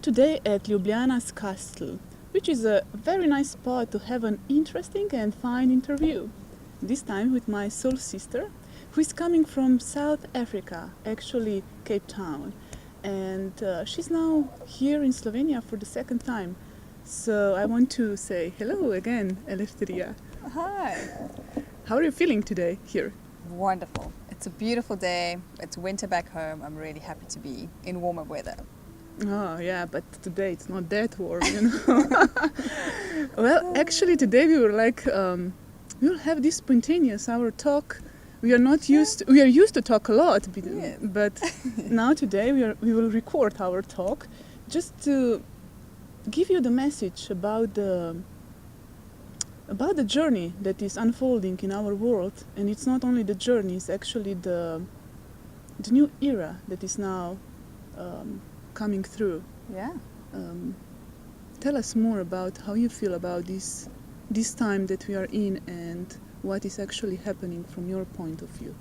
today at Ljubljana's castle, which is a very nice spot to have an interesting and fine interview. This time with my soul sister, who is coming from South Africa, actually Cape Town. And she's now here in Slovenia for the second time. So I want to say hello again, Eleftheria. Hi. How are you feeling today here? Wonderful. It's a beautiful day. It's winter back home. I'm really happy to be in warmer weather. Oh yeah, but today it's not that warm, you know. Well, actually today we were like, we'll have this spontaneous our talk. We are used to talk a lot, but now today we will record our talk just to give you the message about the journey that is unfolding in our world. And it's not only the journey, it's actually the new era that is now coming through. Yeah. Tell us more about how you feel about this time that we are in and what is actually happening from your point of view.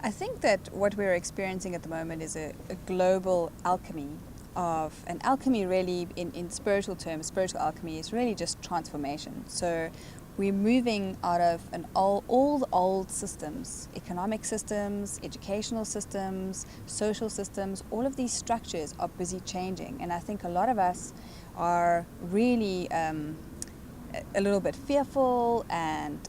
I think that what we're experiencing at the moment is a global alchemy and alchemy really in spiritual terms, spiritual alchemy is really just transformation. So we're moving out of all the old systems, economic systems, educational systems, social systems. All of these structures are busy changing, and I think a lot of us are really a little bit fearful, and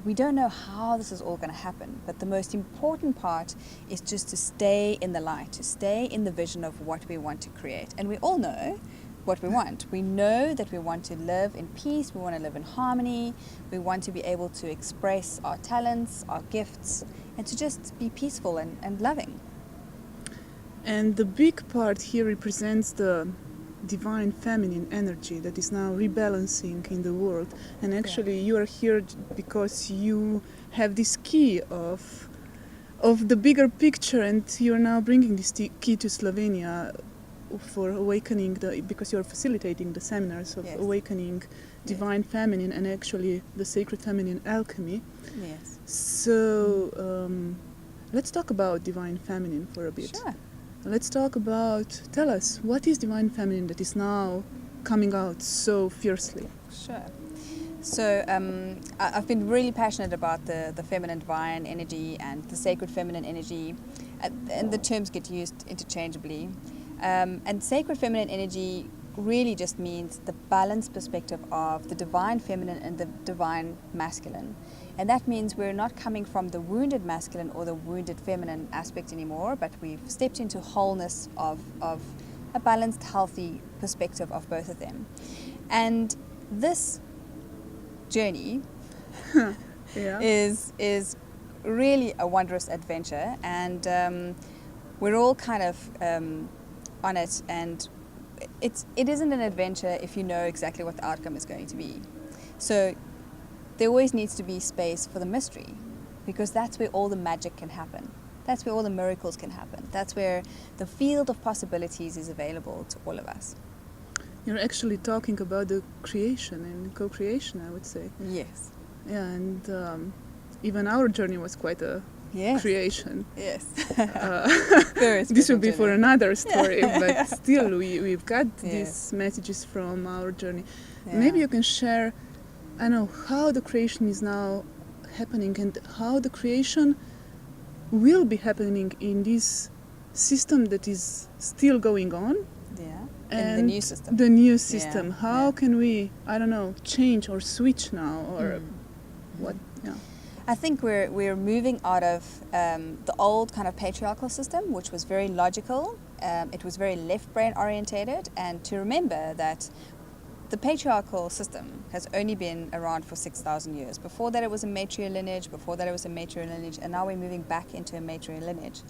we don't know how this is all going to happen. But the most important part is just to stay in the light, to stay in the vision of what we want to create. And we all know what we want. We know that we want to live in peace, we want to live in harmony, we want to be able to express our talents, our gifts, and to just be peaceful and loving. And the big part here represents the divine feminine energy that is now rebalancing in the world. And actually you are here because you have this key of the bigger picture, and you are now bringing this key to Slovenia for awakening because you are facilitating the seminars of awakening divine feminine and actually the Sacred Feminine Alchemy. Yes. So let's talk about divine feminine for a bit. Sure. Let's talk about, tell us, what is divine feminine that is now coming out so fiercely? Sure. So I've been really passionate about the feminine divine energy and the sacred feminine energy, and the terms get used interchangeably. And sacred feminine energy really just means the balanced perspective of the divine feminine and the divine masculine. And that means we're not coming from the wounded masculine or the wounded feminine aspect anymore, but we've stepped into wholeness of a balanced, healthy perspective of both of them. And this journey is really a wondrous adventure, and we're all kind of on it, and it isn't an adventure if you know exactly what the outcome is going to be. So there always needs to be space for the mystery, because that's where all the magic can happen. That's where all the miracles can happen. That's where the field of possibilities is available to all of us. You're actually talking about the creation and co-creation, I would say. Yes. Yeah, and even our journey was quite a creation. Yes. This will be for another story, but still we've got these messages from our journey. Yeah. Maybe you can share, I know, how the creation is now happening and how the creation will be happening in this system that is still going on. Yeah. And the new system. The new system. How can we, I don't know, change or switch now, or what? Yeah. I think we're moving out of the old kind of patriarchal system, which was very logical. It was very left brain orientated, and to remember that the patriarchal system has only been around for 6,000 years. Before that it was a matrilineage, and now we're moving back into a matrilineage.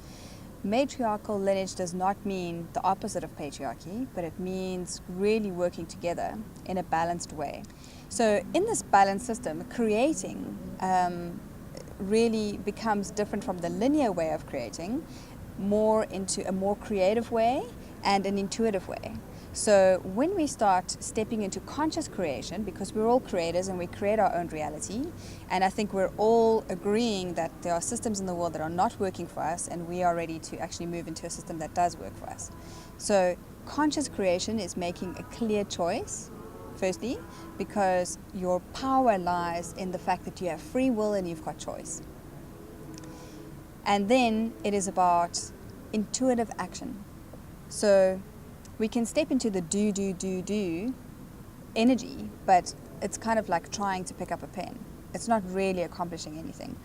Matriarchal lineage does not mean the opposite of patriarchy, but it means really working together in a balanced way. So in this balanced system, creating really becomes different from the linear way of creating, more into a more creative way and an intuitive way. So when we start stepping into conscious creation, because we're all creators and we create our own reality, and I think we're all agreeing that there are systems in the world that are not working for us, and we are ready to actually move into a system that does work for us. So conscious creation is making a clear choice, firstly, because your power lies in the fact that you have free will and you've got choice. And then it is about intuitive action. So we can step into the do energy, but it's kind of like trying to pick up a pen. It's not really accomplishing anything.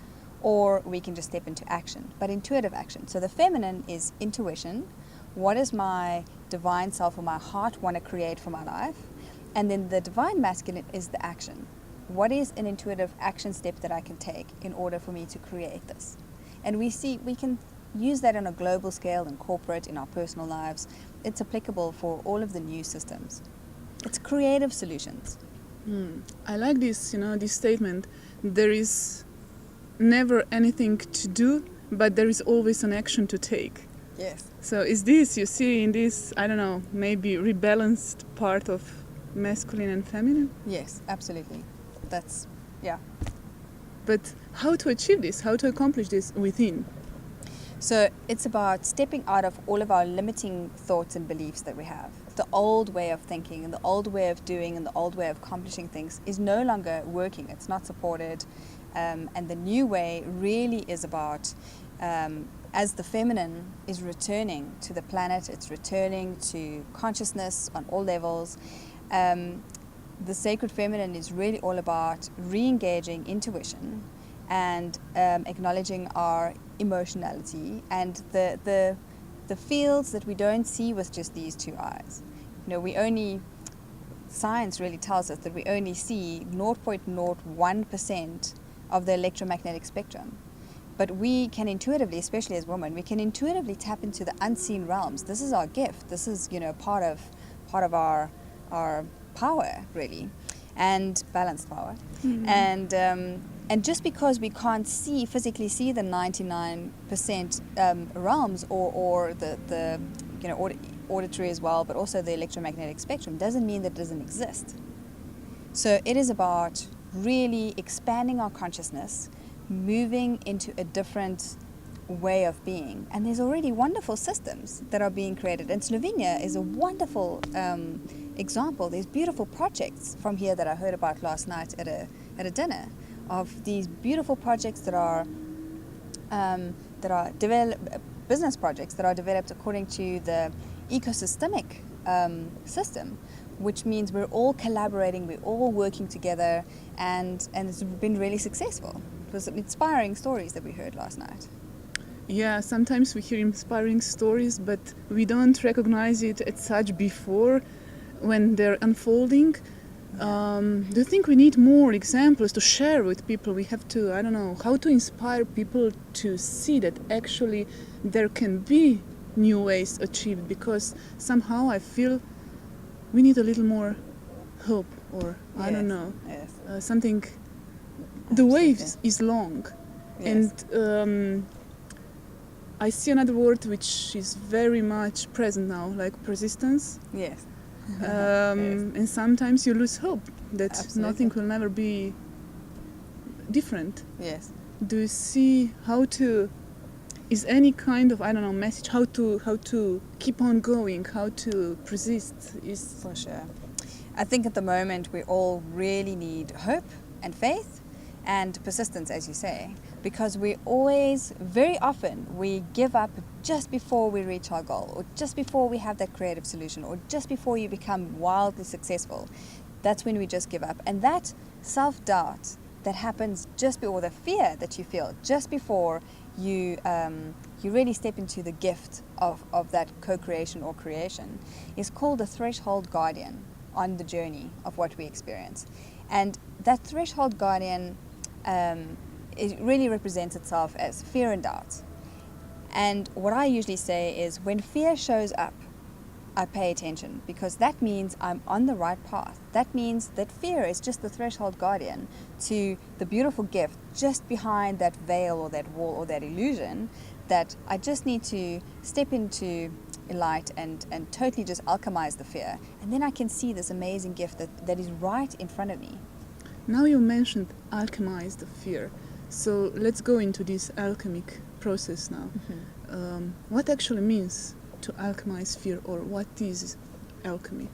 Or we can just step into action, but intuitive action. So the feminine is intuition. What does my divine self or my heart want to create for my life? And then the divine masculine is the action. What is an intuitive action step that I can take in order for me to create this? And we can use that on a global scale, in corporate, in our personal lives. It's applicable for all of the new systems. It's creative solutions. I like this, this statement. There is never anything to do, but there is always an action to take. Yes. So is this, you see in this, I don't know, maybe rebalanced part of masculine and feminine? Yes, absolutely. That's, yeah. But how to achieve this? How to accomplish this within? So it's about stepping out of all of our limiting thoughts and beliefs that we have. The old way of thinking and the old way of doing and the old way of accomplishing things is no longer working. It's not supported. And the new way really is about, as the feminine is returning to the planet, it's returning to consciousness on all levels. The sacred feminine is really all about re-engaging intuition and acknowledging our emotionality and the fields that we don't see with just these two eyes. Science really tells us that we only see 0.01% of the electromagnetic spectrum. But we can intuitively, especially as women, we can intuitively tap into the unseen realms. This is our gift. This is, part of our power, really, and balanced power. Mm-hmm. And just because we can't physically see the 99% realms or the auditory as well, but also the electromagnetic spectrum, doesn't mean that it doesn't exist. So it is about really expanding our consciousness, moving into a different way of being. And there's already wonderful systems that are being created. And Slovenia is a wonderful example. There's beautiful projects from here that I heard about last night at a dinner, of these beautiful projects that are business projects that are developed according to the ecosystemic system, which means we're all collaborating, we're all working together, and it's been really successful. It was inspiring stories that we heard last night. Yeah, sometimes we hear inspiring stories, but we don't recognize it as such before when they're unfolding. Do you think we need more examples to share with people? We have to, I don't know, how to inspire people to see that actually there can be new ways achieved, because somehow I feel we need a little more hope, or I don't know, something. The way is long, and I see another word which is very much present now, like persistence. Yes. And sometimes you lose hope that nothing will never be different. Yes. Do you see is any kind of, I don't know, message how to keep on going, how to persist? Is for sure. I think at the moment we all really need hope and faith and persistence, as you say, because very often we give up just before we reach our goal, or just before we have that creative solution, or just before you become wildly successful. That's when we just give up. And that self-doubt that happens or the fear that you feel just before you really step into the gift of that co-creation or creation is called the threshold guardian on the journey of what we experience. And that threshold guardian it really represents itself as fear and doubt. And what I usually say is, when fear shows up, I pay attention, because that means I'm on the right path. That means that fear is just the threshold guardian to the beautiful gift just behind that veil or that wall or that illusion, that I just need to step into light and totally just alchemize the fear. And then I can see this amazing gift that is right in front of me. Now you mentioned alchemize the fear. So let's go into this alchemic process now. Mm-hmm. What actually means to alchemize fear, or what is alchemy?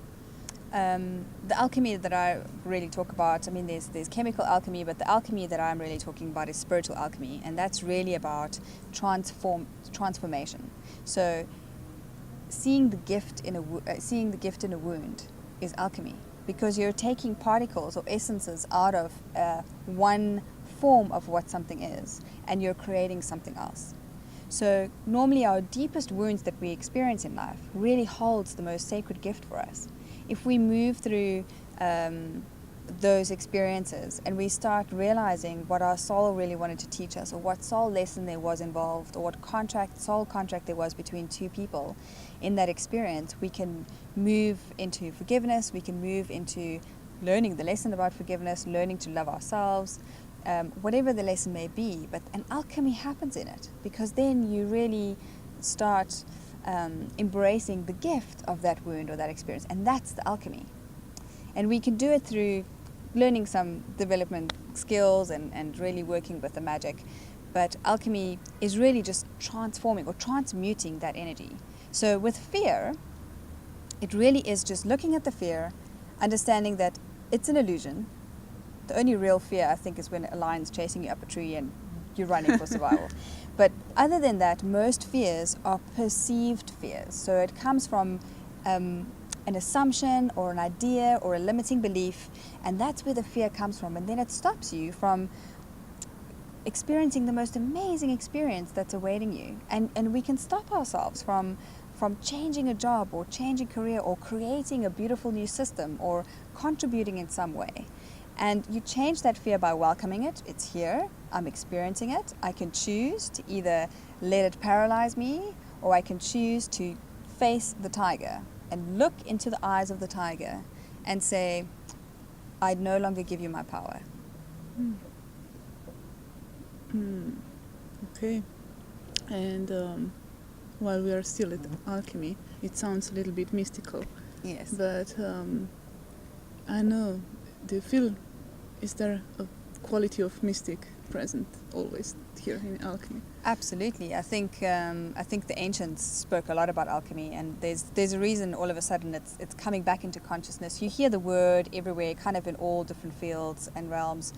The alchemy that I really talk about, I mean, there's chemical alchemy, but the alchemy that I'm really talking about is spiritual alchemy, and that's really about transformation. So, seeing the gift in a wound is alchemy, because you're taking particles or essences out of one form of what something is, and you're creating something else. So normally our deepest wounds that we experience in life really holds the most sacred gift for us. If we move through those experiences and we start realizing what our soul really wanted to teach us, or what soul lesson there was involved, or what soul contract there was between two people in that experience, we can move into forgiveness, we can move into learning the lesson about forgiveness, learning to love ourselves, whatever the lesson may be. But an alchemy happens in it, because then you really start embracing the gift of that wound or that experience, and that's the alchemy. And we can do it through learning some development skills and really working with the magic. But alchemy is really just transforming or transmuting that energy. So with fear, it really is just looking at the fear, understanding that it's an illusion. The only real fear, I think, is when a lion's chasing you up a tree and you're running for survival. But other than that, most fears are perceived fears. So it comes from an assumption or an idea or a limiting belief, and that's where the fear comes from. And then it stops you from experiencing the most amazing experience that's awaiting you. And we can stop ourselves from changing a job or changing career or creating a beautiful new system or contributing in some way. And you change that fear by welcoming it. It's here, I'm experiencing it. I can choose to either let it paralyze me, or I can choose to face the tiger and look into the eyes of the tiger and say, I no longer give you my power. Okay. And while we are still at alchemy, it sounds a little bit mystical. Yes. But I know, do you feel, is there a quality of mystic present always here in alchemy? Absolutely. I think the ancients spoke a lot about alchemy, and there's a reason all of a sudden it's coming back into consciousness. You hear the word everywhere, kind of in all different fields and realms,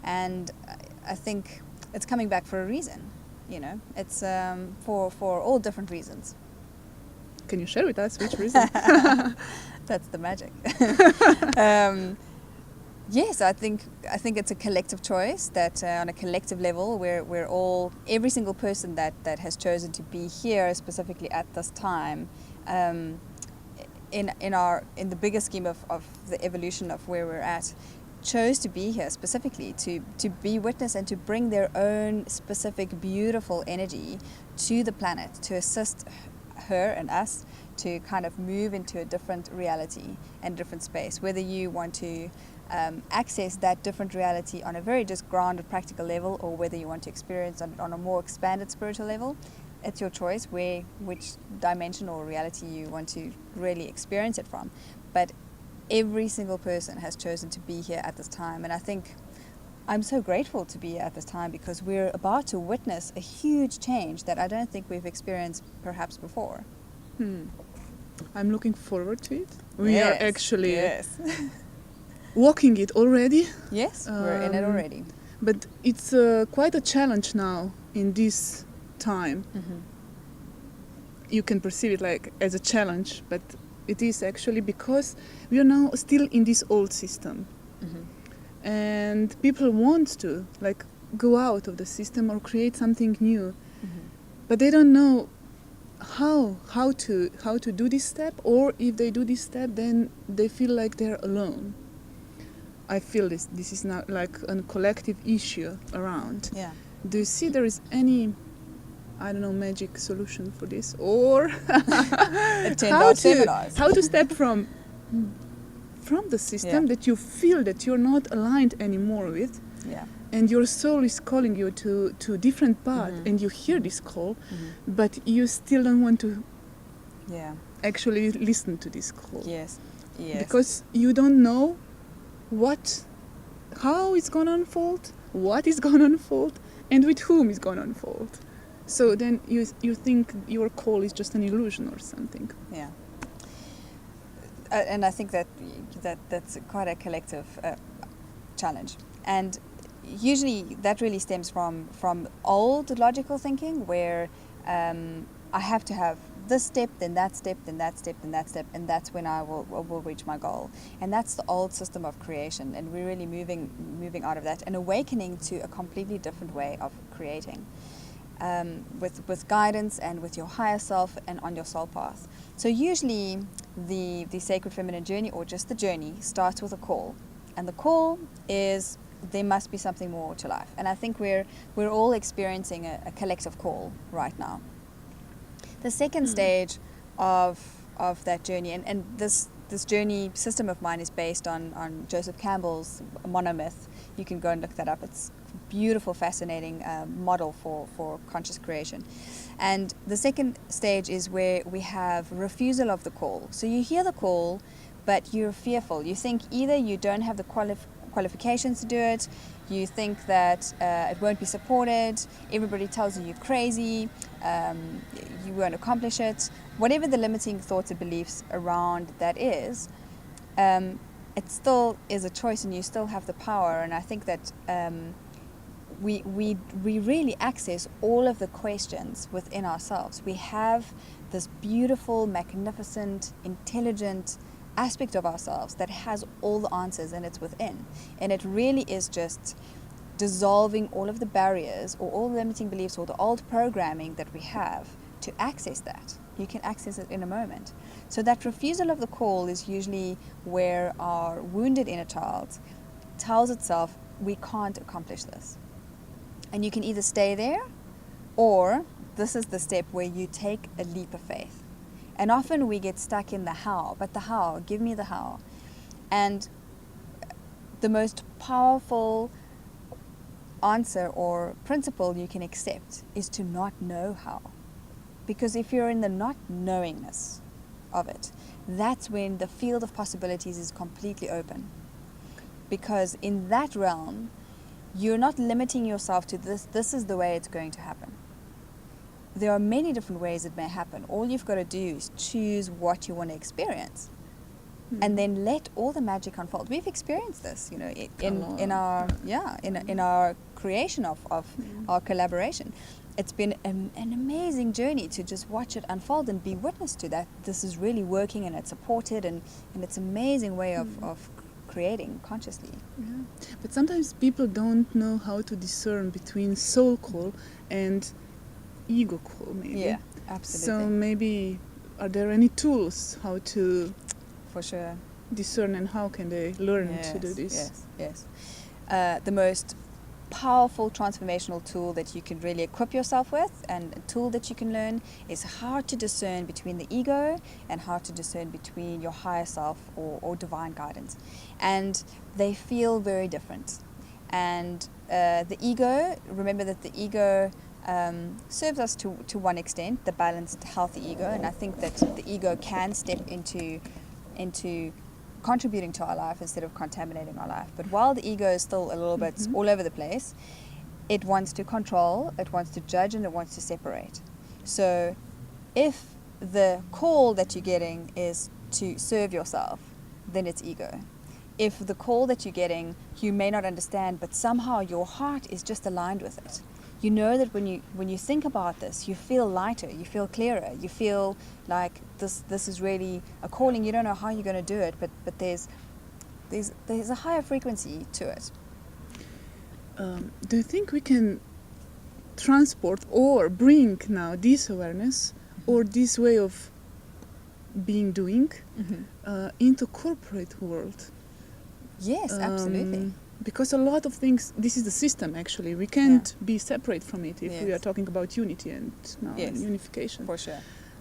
and I think it's coming back for a reason. You know, it's for all different reasons. Can you share with us which reason? That's the magic. Yes, I think it's a collective choice that on a collective level, we're all, every single person that has chosen to be here specifically at this time, in the bigger scheme of the evolution of where we're at, chose to be here specifically to be witness and to bring their own specific beautiful energy to the planet, to assist her and us to kind of move into a different reality and different space. Whether you want to access that different reality on a very just grounded practical level, or whether you want to experience on a more expanded spiritual level, it's your choice which dimension or reality you want to really experience it from. But every single person has chosen to be here at this time, and I think I'm so grateful to be here at this time, because we're about to witness a huge change that I don't think we've experienced perhaps before. I'm looking forward to it. We Yes, are actually yes. walking it already. Yes, we're in it already. But it's quite a challenge now in this time. You can perceive it like as a challenge, but it is actually because we are now still in this old system. And people want to like go out of the system or create something new, but they don't know how to do this step, or if they do this step, then they feel like they're alone. I feel this is not like a collective issue around. Yeah. Do you see there is any, I don't know, magic solution for this, or how to step from the system that you feel that you're not aligned anymore with, and your soul is calling you to different path, and you hear this call, but you still don't want to actually listen to this call. Yes. Because you don't know how it's gonna unfold, what is gonna unfold, and with whom it's gonna unfold. So then you think your call is just an illusion or something. Yeah. And I think that's quite a collective challenge. And usually that really stems from old logical thinking, where I have to have this step, then that step, then that step, then that step, and that's when I will reach my goal. And that's the old system of creation, and we're really moving out of that and awakening to a completely different way of creating, with guidance and with your higher self and on your soul path. So usually the Sacred Feminine journey, or just the journey, starts with a call, and the call is there must be something more to life. And I think we're all experiencing a collective call right now. The second stage of that journey, and this journey system of mine is based on Joseph Campbell's monomyth. You can go and look that up. It's a beautiful, fascinating model for conscious creation. And the second stage is where we have refusal of the call. So you hear the call, but you're fearful. You think either you don't have the qualifications to do it, you think that it won't be supported, everybody tells you you're crazy, you won't accomplish it. Whatever the limiting thoughts and beliefs around that is, it still is a choice, and you still have the power. And I think that we really access all of the questions within ourselves. We have this beautiful, magnificent, intelligent aspect of ourselves that has all the answers, and it's within. And it really is just dissolving all of the barriers or all the limiting beliefs or the old programming that we have to access that. You can access it in a moment. So that refusal of the call is usually where our wounded inner child tells itself, we can't accomplish this. And you can either stay there, or this is the step where you take a leap of faith. And often we get stuck in the how, but the how, give me the how. And the most powerful answer or principle you can accept is to not know how. Because if you're in the not knowingness of it, that's when the field of possibilities is completely open. Because in that realm, you're not limiting yourself to this is the way it's going to happen. There are many different ways it may happen. All you've got to do is choose what you want to experience, and then let all the magic unfold. We've experienced this, you know, in our creation of our collaboration. It's been an amazing journey to just watch it unfold and be witness to that. This is really working, and it's supported, and it's an amazing way of creating consciously. Yeah. But sometimes people don't know how to discern between soul call and ego call, maybe. Yeah, absolutely. So maybe, are there any tools how to For sure. discern, and how can they learn to do this? Yes. The most powerful transformational tool that you can really equip yourself with, and a tool that you can learn, is how to discern between the ego and how to discern between your higher self or divine guidance. And they feel very different. And the ego, remember that the ego serves us to one extent, the balanced, healthy ego, and I think that the ego can step into contributing to our life instead of contaminating our life. But while the ego is still a little bit all over the place, it wants to control, it wants to judge, and it wants to separate. So if the call that you're getting is to serve yourself, then it's ego. If the call that you're getting you may not understand, but somehow your heart is just aligned with it, you know that when you think about this, you feel lighter, you feel clearer, you feel like this is really a calling. You don't know how you're going to do it, but there's a higher frequency to it. Do you think we can transport or bring now this awareness or this way of doing into corporate world? Yes, absolutely. Because a lot of things, this is the system actually. We can't be separate from it if we are talking about unity and now unification. For sure.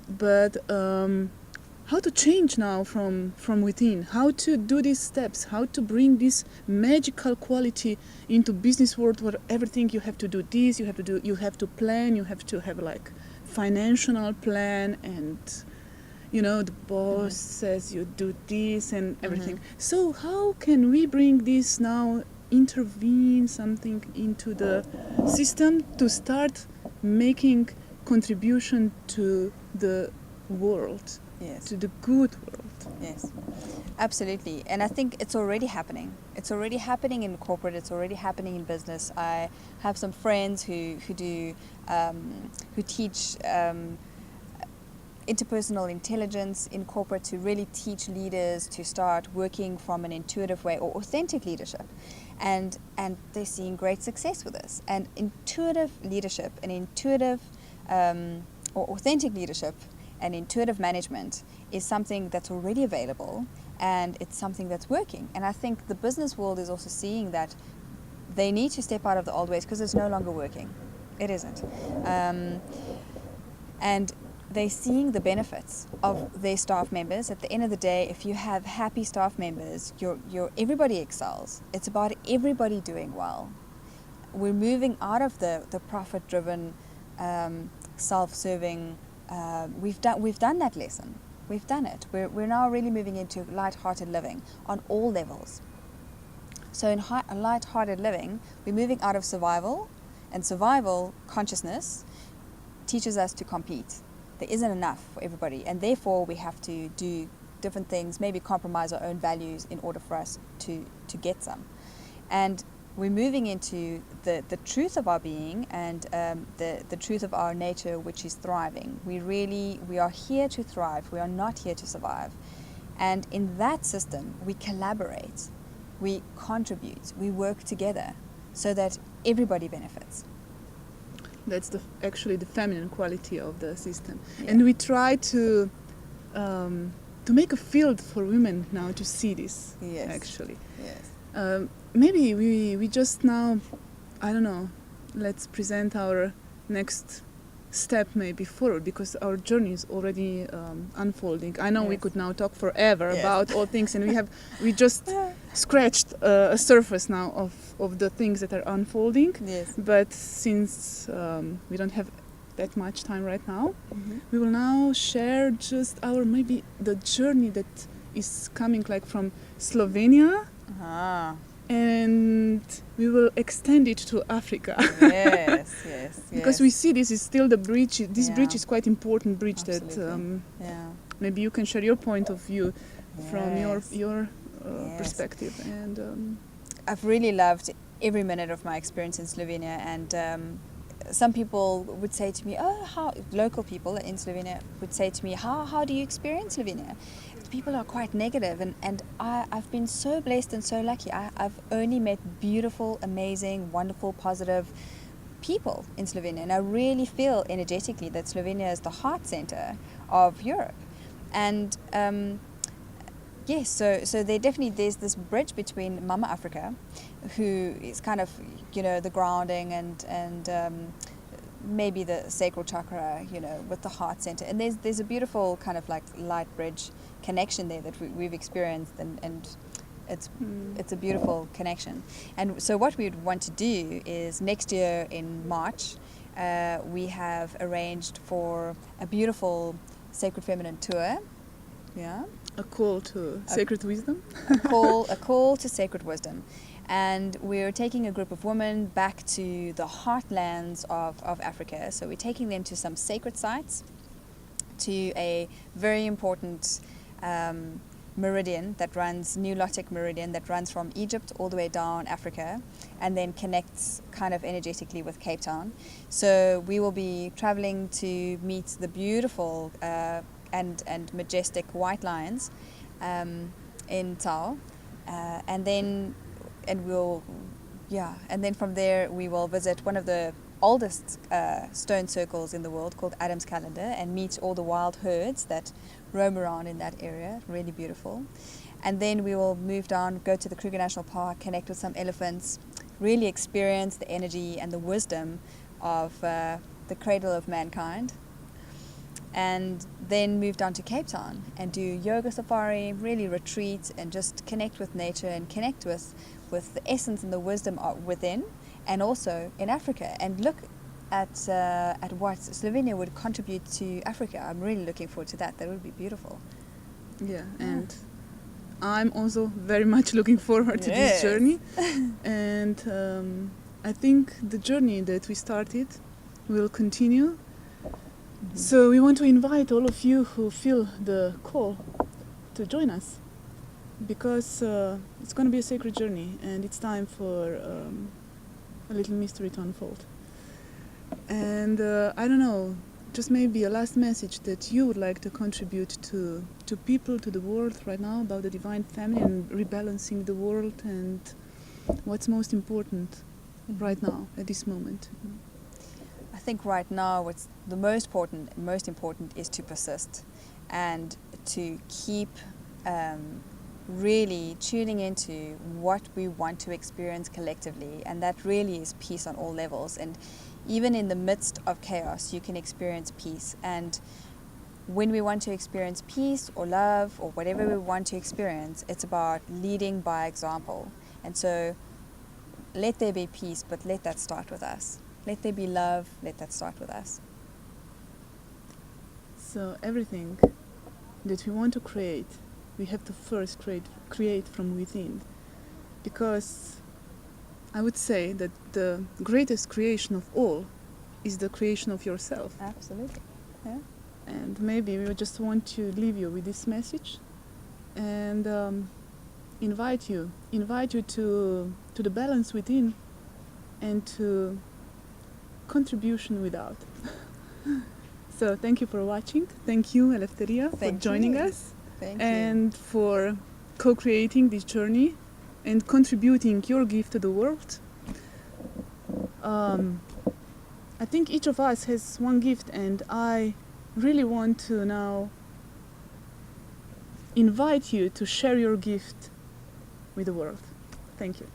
But how to change now from within? How to do these steps? How to bring this magical quality into business world where everything you have to do this, you have to plan, you have to have like financial plan, and you know the boss says you do this and everything. So how can we bring this now, intervene something into the system to start making contribution to the world, Yes. to the good world. Yes, absolutely. And I think it's already happening. It's already happening in corporate. It's already happening in business. I have some friends who teach interpersonal intelligence in corporate, to really teach leaders to start working from an intuitive way, or authentic leadership. And they're seeing great success with this. And intuitive leadership and intuitive or authentic leadership and intuitive management is something that's already available, and it's something that's working. And I think the business world is also seeing that they need to step out of the old ways, because it's no longer working. It isn't. And they're seeing the benefits of their staff members. At the end of the day, if you have happy staff members, everybody excels. It's about everybody doing well. We're moving out of the profit-driven, self-serving. We've done that lesson. We've done it. We're now really moving into light-hearted living on all levels. So in light-hearted living, we're moving out of survival, and survival consciousness teaches us to compete. There isn't enough for everybody, and therefore we have to do different things, maybe compromise our own values in order for us to get some. And we're moving into the truth of our being, and the truth of our nature, which is thriving. We are here to thrive. We are not here to survive. And in that system, we collaborate, we contribute, we work together so that everybody benefits. That's actually the feminine quality of the system. Yeah. And we try to make a field for women now to see this. Yes. Actually. Yes. Maybe we just now, I don't know, let's present our next step maybe forward, because our journey is already unfolding. I know we Yes. could now talk forever Yes. about all things, and we just scratched a surface now of the things that are unfolding. Yes. But since we don't have that much time right now, Mm-hmm. we will now share just maybe the journey that is coming like from Slovenia, Ah. and we will extend it to Africa. Yes, yes, Because yes. we see this is still the bridge. This Yeah. bridge is quite important bridge Absolutely. that Yeah. maybe you can share your point of view from your Yes. perspective. And I've really loved every minute of my experience in Slovenia, and some people would say to me, local people in Slovenia would say to me, how do you experience Slovenia? People are quite negative, and I've been so blessed and so lucky. I've only met beautiful, amazing, wonderful, positive people in Slovenia, and I really feel energetically that Slovenia is the heart center of Europe. And yes, so there's this bridge between Mama Africa, who is kind of, the grounding and maybe the sacral chakra, with the heart center. And there's a beautiful kind of like light bridge connection there that we've experienced, and it's a beautiful connection. And so what we'd want to do is next year in March, we have arranged for a beautiful Sacred Feminine tour. Yeah. a call to sacred wisdom. a call to sacred wisdom. And we're taking a group of women back to the heartlands of Africa. So we're taking them to some sacred sites, to a very important meridian that runs, Nilotic meridian, that runs from Egypt all the way down Africa, and then connects kind of energetically with Cape Town. So we will be traveling to meet the beautiful and majestic white lions in Tao, and then from there we will visit one of the oldest stone circles in the world called Adam's Calendar, and meet all the wild herds that roam around in that area. Really beautiful. And then we will move down, go to the Kruger National Park, connect with some elephants, really experience the energy and the wisdom of the cradle of mankind. And then move down to Cape Town and do yoga safari, really retreat and just connect with nature and connect with the essence and the wisdom within, and also in Africa, and look at what Slovenia would contribute to Africa. I'm really looking forward to that. That would be beautiful. Yeah, and I'm also very much looking forward to this journey. And I think the journey that we started will continue. So we want to invite all of you who feel the call to join us, because it's going to be a sacred journey, and it's time for a little mystery to unfold. And I don't know, just maybe a last message that you would like to contribute to people, to the world right now, about the divine feminine and rebalancing the world, and what's most important right now at this moment. I think right now what's the most important is to persist and to keep really tuning into what we want to experience collectively, and that really is peace on all levels. And even in the midst of chaos, you can experience peace. And when we want to experience peace or love or whatever we want to experience, it's about leading by example. And so let there be peace, but let that start with us. Let there be love, let that start with us. So everything that we want to create, we have to first create from within. Because I would say that the greatest creation of all is the creation of yourself. Absolutely. Yeah. And maybe we just want to leave you with this message and invite you to the balance within and to contribution without. So thank you for watching. Thank you, Eleftheria, for joining us. Thank and for co-creating this journey and contributing your gift to the world. I think each of us has one gift, and I really want to now invite you to share your gift with the world. Thank you.